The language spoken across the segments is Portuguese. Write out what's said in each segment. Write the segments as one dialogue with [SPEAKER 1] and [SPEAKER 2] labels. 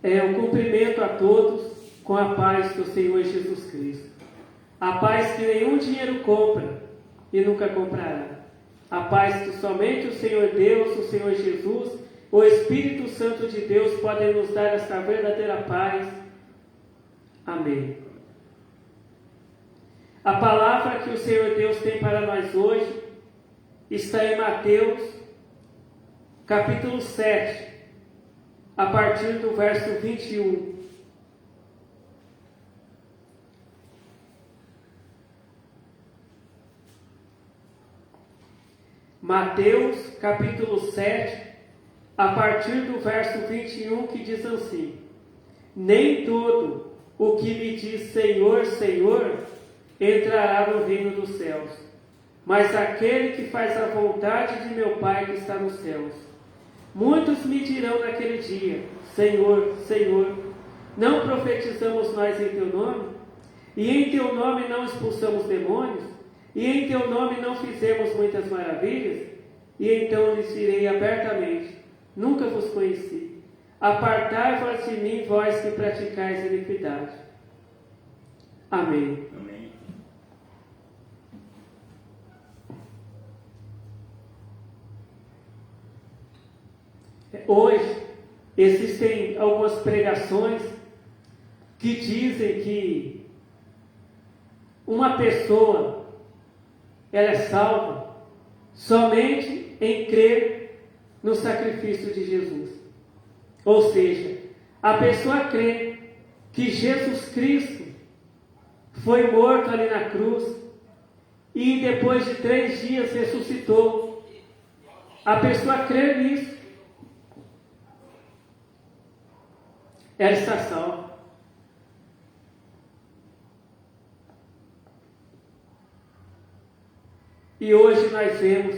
[SPEAKER 1] o cumprimento a todos com a paz do Senhor Jesus Cristo. A paz que nenhum dinheiro compra e nunca comprará. A paz que somente o Senhor Deus, o Senhor Jesus, o Espírito Santo de Deus podem nos dar esta verdadeira paz. Amém. A palavra que o Senhor Deus tem para nós hoje está em Mateus, capítulo 7, a partir do verso 21. Mateus, capítulo 7, a partir do verso 21, que diz assim: Nem todo o que me diz Senhor, Senhor, entrará no reino dos céus, mas aquele que faz a vontade de meu Pai que está nos céus. Muitos me dirão naquele dia: Senhor, Senhor, não profetizamos nós em teu nome? E em teu nome não expulsamos demônios? E em teu nome não fizemos muitas maravilhas? E então lhes direi abertamente: Nunca vos conheci. Apartai-vos de mim, vós que praticais iniquidade. Amém.
[SPEAKER 2] Amém.
[SPEAKER 1] Hoje existem algumas pregações que dizem que uma pessoa ela é salva somente em crer no sacrifício de Jesus. Ou seja, a pessoa crê que Jesus Cristo foi morto ali na cruz e depois de 3 dias ressuscitou. A pessoa crê nisso, ela está salva. E hoje nós vemos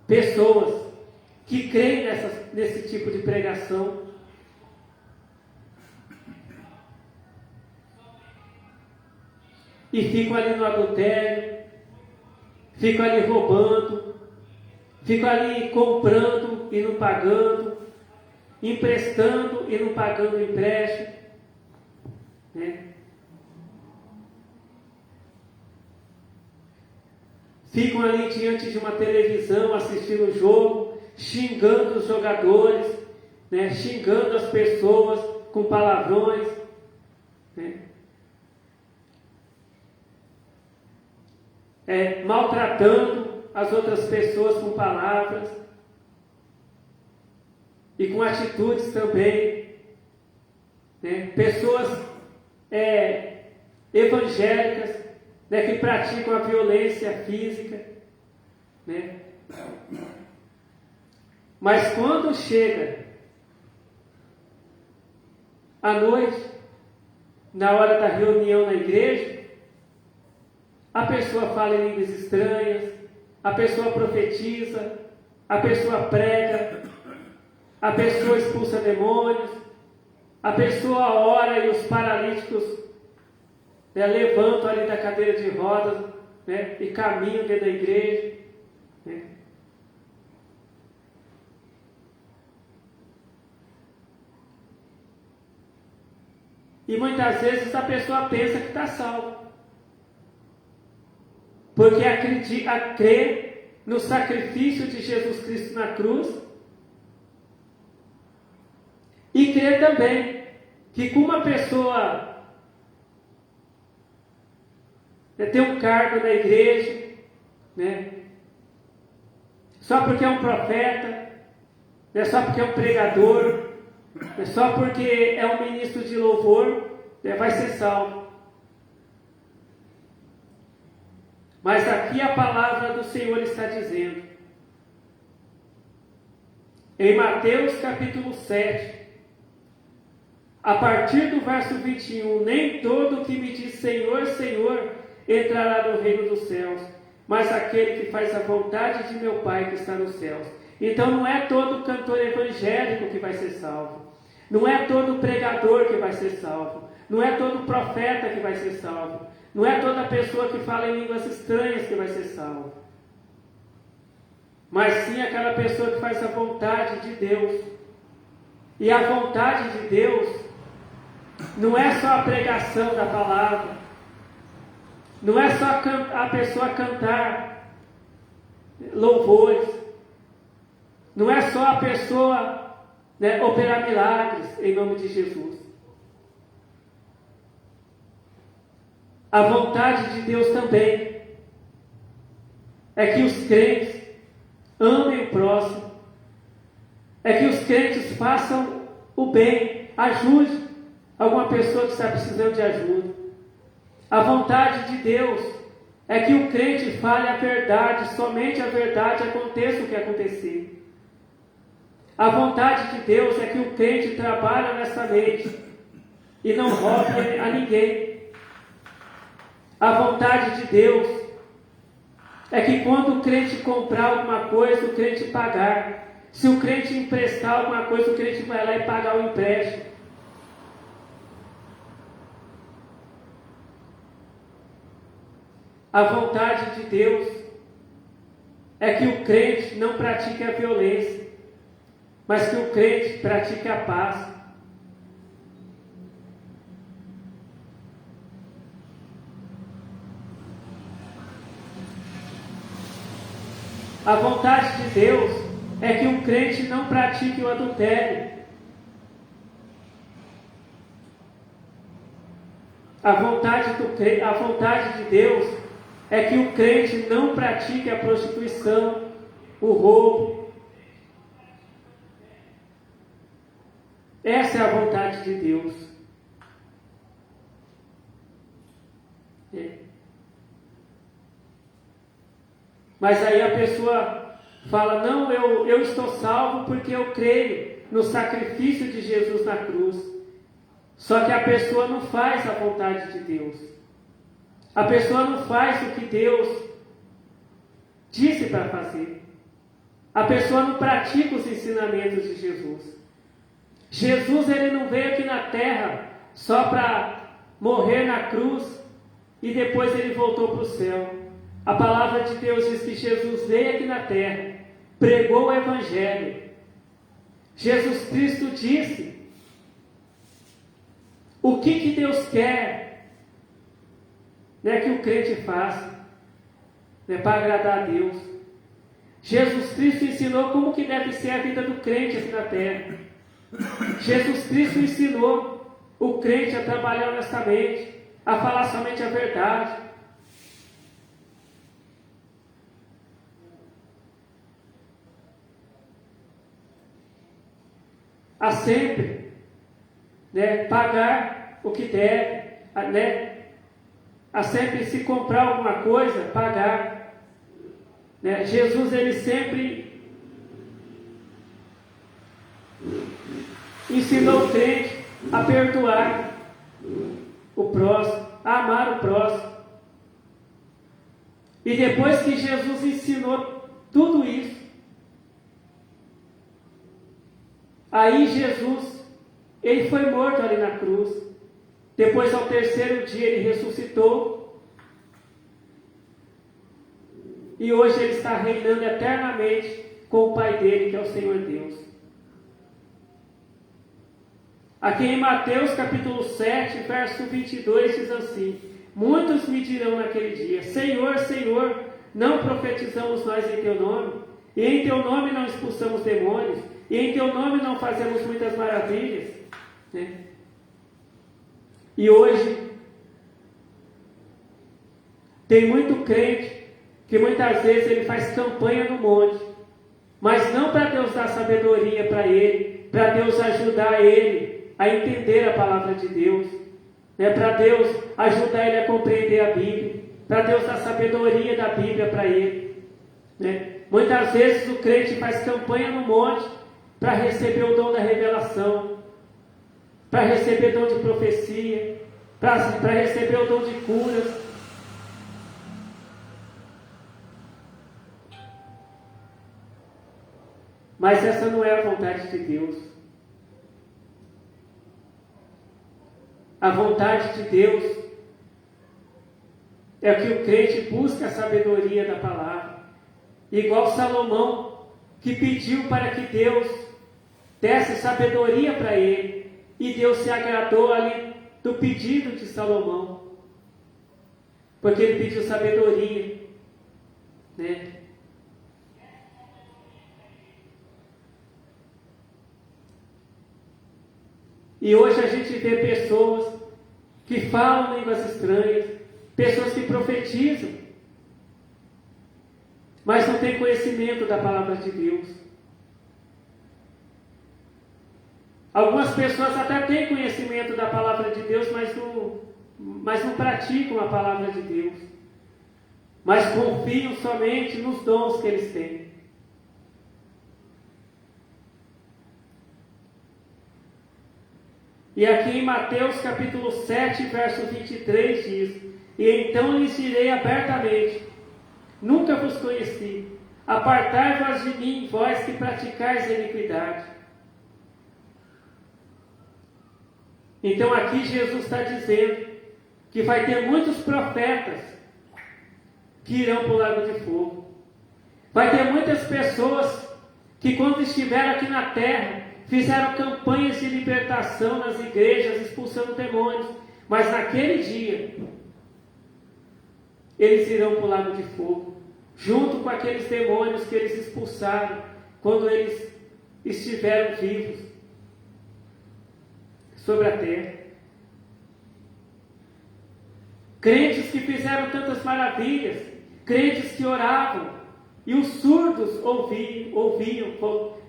[SPEAKER 1] pessoas que creem nesse tipo de pregação, e ficam ali no adultério, ficam ali roubando, ficam ali comprando e não pagando, emprestando e não pagando o empréstimo, né? Ficam ali diante de uma televisão assistindo o jogo, xingando os jogadores, né? Xingando as pessoas com palavrões, né? Maltratando as outras pessoas com palavras e com atitudes também, né? Pessoas evangélicas, né, que praticam a violência física, né? Mas quando chega à noite, na hora da reunião na igreja, a pessoa fala em línguas estranhas, a pessoa profetiza, a pessoa prega, a pessoa expulsa demônios, a pessoa ora e os paralíticos levantam ali da cadeira de rodas, né, e caminham dentro da igreja, né? E muitas vezes a pessoa pensa que está salva, porque crê no sacrifício de Jesus Cristo na cruz, e crê também que com uma pessoa tem um cargo na igreja, né, só porque é um profeta, não é só porque é um pregador, não é só porque é um ministro de louvor, né, vai ser salvo. Mas aqui a palavra do Senhor está dizendo, em Mateus capítulo 7, a partir do verso 21, nem todo que me diz Senhor, Senhor, entrará no reino dos céus, mas aquele que faz a vontade de meu Pai que está nos céus. Então não é todo cantor evangélico que vai ser salvo, não é todo pregador que vai ser salvo, não é todo profeta que vai ser salvo, não é toda pessoa que fala em línguas estranhas que vai ser salvo, mas sim aquela pessoa que faz a vontade de Deus, E a vontade de Deus não é só a pregação da palavra, não é só a pessoa cantar louvores, não é só a pessoa operar milagres em nome de Jesus. A vontade de Deus também é que os crentes amem o próximo, é que os crentes façam o bem, ajude alguma pessoa que está precisando de ajuda. A vontade de Deus é que o crente fale a verdade, somente a verdade, aconteça o que acontecer. A vontade de Deus é que o crente trabalhe honestamente e não roube a ninguém. A vontade de Deus é que quando o crente comprar alguma coisa, o crente pagar. Se o crente emprestar alguma coisa, o crente vai lá e pagar o empréstimo. A vontade de Deus é que o crente não pratique a violência, mas que o crente pratique a paz. A vontade de Deus é que o crente não pratique o adultério. A vontade de Deus é que o crente não pratique a prostituição, o roubo. Essa é a vontade de Deus. Mas aí a pessoa fala, não, eu estou salvo porque eu creio no sacrifício de Jesus na cruz. Só que a pessoa não faz a vontade de Deus. A pessoa não faz o que Deus disse para fazer. A pessoa não pratica os ensinamentos de Jesus. Jesus, ele não veio aqui na terra só para morrer na cruz e depois ele voltou para o céu. A palavra de Deus diz que Jesus veio aqui na terra, pregou o Evangelho. Jesus Cristo disse o que Deus quer que o crente faça para agradar a Deus. Jesus Cristo ensinou como que deve ser a vida do crente aqui na terra. Jesus Cristo ensinou o crente a trabalhar honestamente, a falar somente a verdade. A sempre pagar o que deve, a sempre se comprar alguma coisa, pagar. Jesus, ele sempre ensinou o crente a perdoar o próximo, a amar o próximo. E depois que Jesus ensinou tudo isso, aí Jesus, ele foi morto ali na cruz. Depois, ao terceiro dia, ele ressuscitou. E hoje ele está reinando eternamente com o Pai dele, que é o Senhor Deus. Aqui em Mateus capítulo 7, verso 22, diz assim: muitos me dirão naquele dia, Senhor, Senhor, não profetizamos nós em teu nome? E em teu nome não expulsamos demônios? E em teu nome não fazemos muitas maravilhas? E hoje tem muito crente que muitas vezes ele faz campanha no monte, mas não para Deus dar sabedoria para ele, para Deus ajudar ele a entender a palavra de Deus, para Deus ajudar ele a compreender a Bíblia, para Deus dar sabedoria da Bíblia para ele. Muitas vezes o crente faz campanha no monte para receber o dom da revelação, para receber dom de profecia, para receber o dom de curas. Mas essa não é a vontade de Deus. A vontade de Deus é que o crente busque a sabedoria da palavra. Igual Salomão, que pediu para que Deus desse sabedoria para ele. E Deus se agradou ali do pedido de Salomão, porque ele pediu sabedoria, né? E hoje a gente vê pessoas que falam línguas estranhas, pessoas que profetizam, mas não têm conhecimento da palavra de Deus. Algumas pessoas até têm conhecimento da palavra de Deus, mas não praticam a palavra de Deus, mas confiam somente nos dons que eles têm. E aqui em Mateus capítulo 7, verso 23 diz: E então lhes direi abertamente: Nunca vos conheci, apartai-vos de mim, vós que praticais a iniquidade. Então aqui Jesus está dizendo que vai ter muitos profetas que irão para o lago de fogo. Vai ter muitas pessoas que, quando estiveram aqui na terra, fizeram campanhas de libertação nas igrejas, expulsando demônios. Mas naquele dia, eles irão para o lago de fogo, junto com aqueles demônios que eles expulsaram, quando eles estiveram vivos sobre a terra. Crentes que fizeram tantas maravilhas, crentes que oravam, e os surdos ouviam,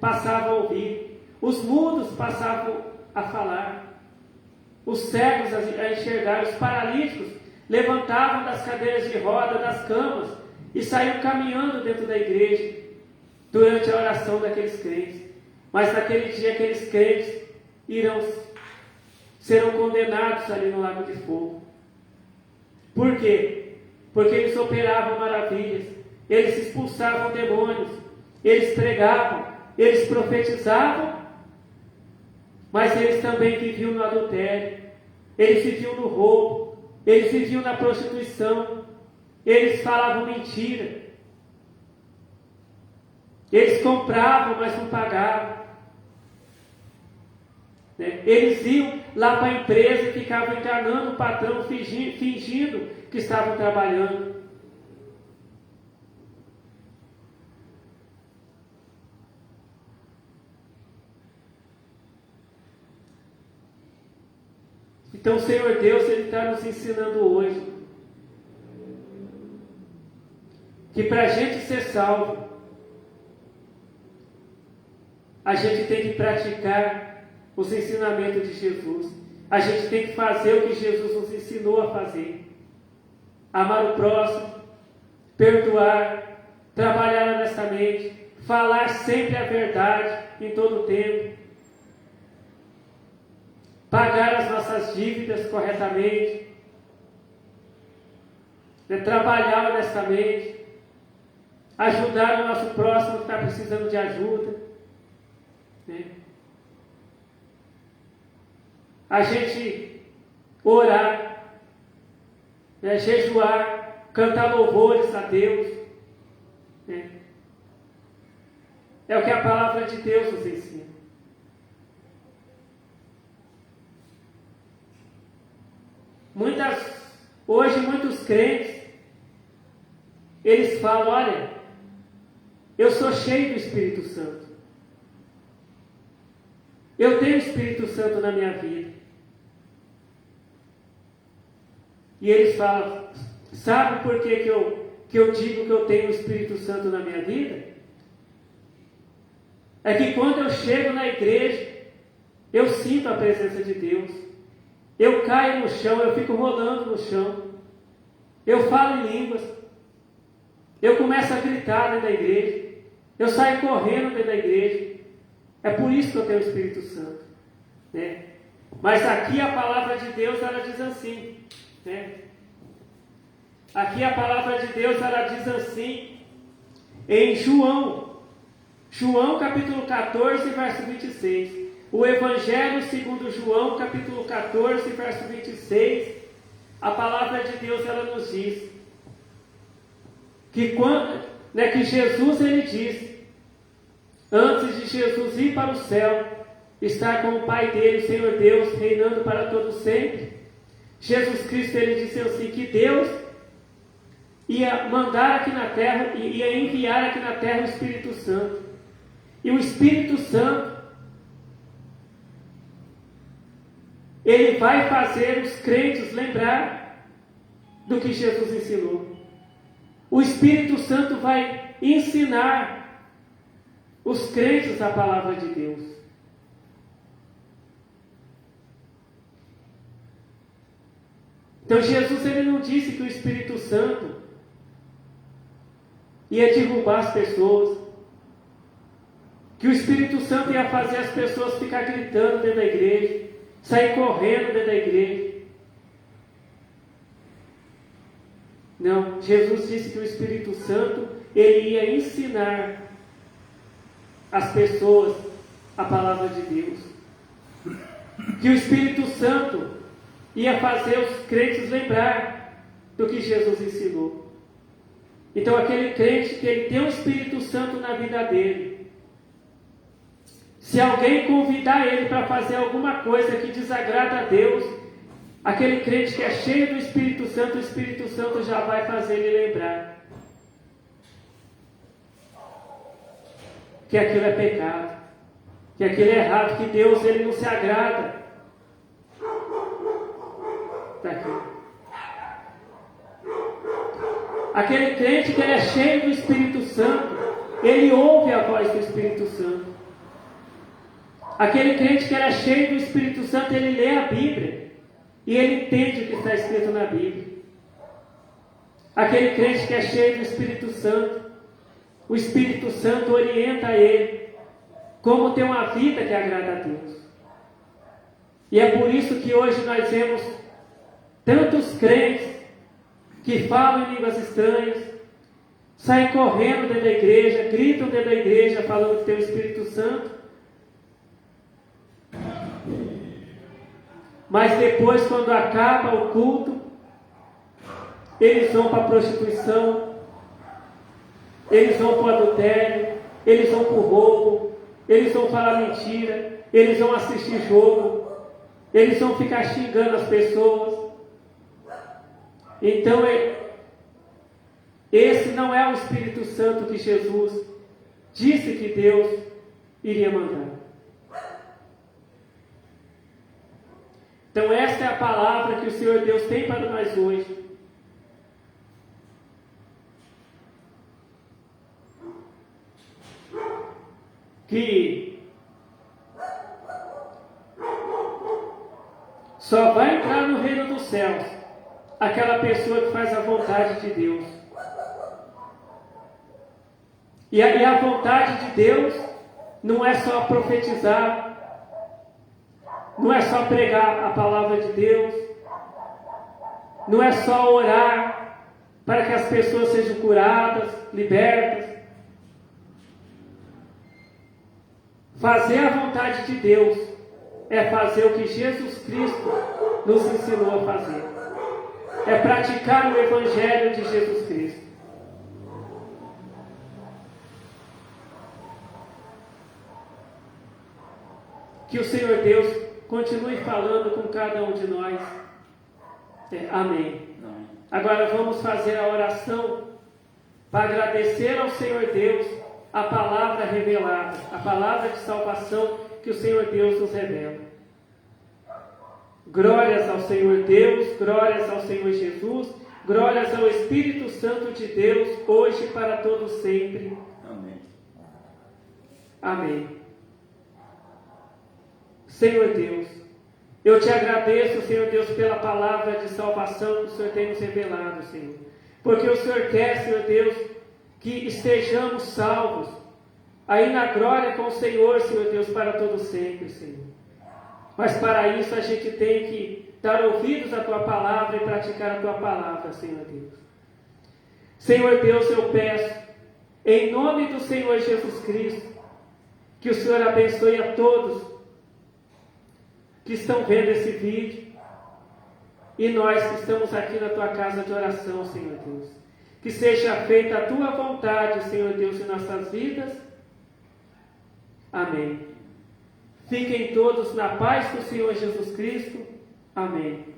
[SPEAKER 1] passavam a ouvir, os mudos passavam a falar, os cegos a enxergar, os paralíticos levantavam das cadeiras de roda, das camas, e saíam caminhando dentro da igreja, durante a oração daqueles crentes. Mas naquele dia aqueles crentes serão condenados ali no lago de fogo. Por quê? Porque eles operavam maravilhas, eles expulsavam demônios, eles pregavam, eles profetizavam, mas eles também viviam no adultério, eles viviam no roubo, eles viviam na prostituição, eles falavam mentira, eles compravam, mas não pagavam. Eles iam lá para a empresa e ficavam enganando o patrão, fingindo que estavam trabalhando. Então o Senhor Deus, Ele está nos ensinando hoje que para a gente ser salvo, a gente tem que praticar os ensinamentos de Jesus. A gente tem que fazer o que Jesus nos ensinou a fazer. Amar o próximo, perdoar, trabalhar honestamente, falar sempre a verdade em todo o tempo, pagar as nossas dívidas corretamente, trabalhar honestamente, ajudar o nosso próximo que está precisando de ajuda, a gente orar, jejuar, cantar louvores a Deus. É o que a palavra de Deus nos ensina. Hoje muitos crentes, eles falam: olha, eu sou cheio do Espírito Santo. Eu tenho o Espírito Santo na minha vida. E eles falam: sabe por que eu digo que eu tenho o Espírito Santo na minha vida? É que quando eu chego na igreja, eu sinto a presença de Deus. Eu caio no chão, eu fico rolando no chão. Eu falo em línguas. Eu começo a gritar dentro da igreja. Eu saio correndo dentro da igreja. É por isso que eu tenho o Espírito Santo. Mas aqui a palavra de Deus, ela diz assim. Aqui a palavra de Deus, ela diz assim, em João capítulo 14, verso 26. O Evangelho segundo João, capítulo 14, verso 26. A palavra de Deus, ela nos diz que que Jesus, ele diz, antes de Jesus ir para o céu, estar com o Pai dele, o Senhor Deus, reinando para todo sempre. Jesus Cristo, ele disse assim, que Deus ia mandar aqui na terra, ia enviar aqui na terra o Espírito Santo. E o Espírito Santo, ele vai fazer os crentes lembrar do que Jesus ensinou. O Espírito Santo vai ensinar os crentes a palavra de Deus. Então Jesus, ele não disse que o Espírito Santo ia derrubar as pessoas, que o Espírito Santo ia fazer as pessoas ficar gritando dentro da igreja, sair correndo dentro da igreja. Não, Jesus disse que o Espírito Santo, ele ia ensinar as pessoas a palavra de Deus. Que o Espírito Santo ia fazer os crentes lembrar do que Jesus ensinou. Então aquele crente que ele tem o Espírito Santo na vida dele, se alguém convidar ele para fazer alguma coisa que desagrada a Deus, aquele crente que é cheio do Espírito Santo, o Espírito Santo já vai fazer ele lembrar que aquilo é pecado, que aquilo é errado, que Deus, ele não se agrada daquilo. Aquele crente que ele é cheio do Espírito Santo, ele ouve a voz do Espírito Santo. Aquele crente que ele é cheio do Espírito Santo, ele lê a Bíblia e ele entende o que está escrito na Bíblia. Aquele crente que é cheio do Espírito Santo, o Espírito Santo orienta ele como ter uma vida que agrada a Deus. E é por isso que hoje nós vemos tantos crentes que falam em línguas estranhas, saem correndo dentro da igreja, gritam dentro da igreja falando que tem o Espírito Santo, mas depois, quando acaba o culto, eles vão para a prostituição, eles vão para o adultério, eles vão para o roubo, eles vão falar mentira, eles vão assistir jogo, eles vão ficar xingando as pessoas. Então, esse não é o Espírito Santo que Jesus disse que Deus iria mandar. Então, esta é a palavra que o Senhor Deus tem para nós hoje. Que só vai entrar no reino dos céus aquela pessoa que faz a vontade de Deus. E a vontade de Deus não é só profetizar, não é só pregar a palavra de Deus, não é só orar para que as pessoas sejam curadas, libertas. Fazer a vontade de Deus é fazer o que Jesus Cristo nos ensinou a fazer. É praticar o Evangelho de Jesus Cristo. Que o Senhor Deus continue falando com cada um de nós. Amém. Agora vamos fazer a oração para agradecer ao Senhor Deus a palavra revelada, a palavra de salvação que o Senhor Deus nos revela. Glórias ao Senhor Deus, glórias ao Senhor Jesus, glórias ao Espírito Santo de Deus, hoje e para todos sempre.
[SPEAKER 2] Amém.
[SPEAKER 1] Amém. Senhor Deus, eu te agradeço, Senhor Deus, pela palavra de salvação que o Senhor tem nos revelado, Senhor. Porque o Senhor quer, Senhor Deus, que estejamos salvos, aí na glória com o Senhor, Senhor Deus, para todo sempre, Senhor. Mas para isso a gente tem que dar ouvidos à Tua palavra e praticar a Tua palavra, Senhor Deus. Senhor Deus, eu peço, em nome do Senhor Jesus Cristo, que o Senhor abençoe a todos que estão vendo esse vídeo e nós que estamos aqui na Tua casa de oração, Senhor Deus. Que seja feita a Tua vontade, Senhor Deus, em nossas vidas. Amém. Fiquem todos na paz do Senhor Jesus Cristo. Amém.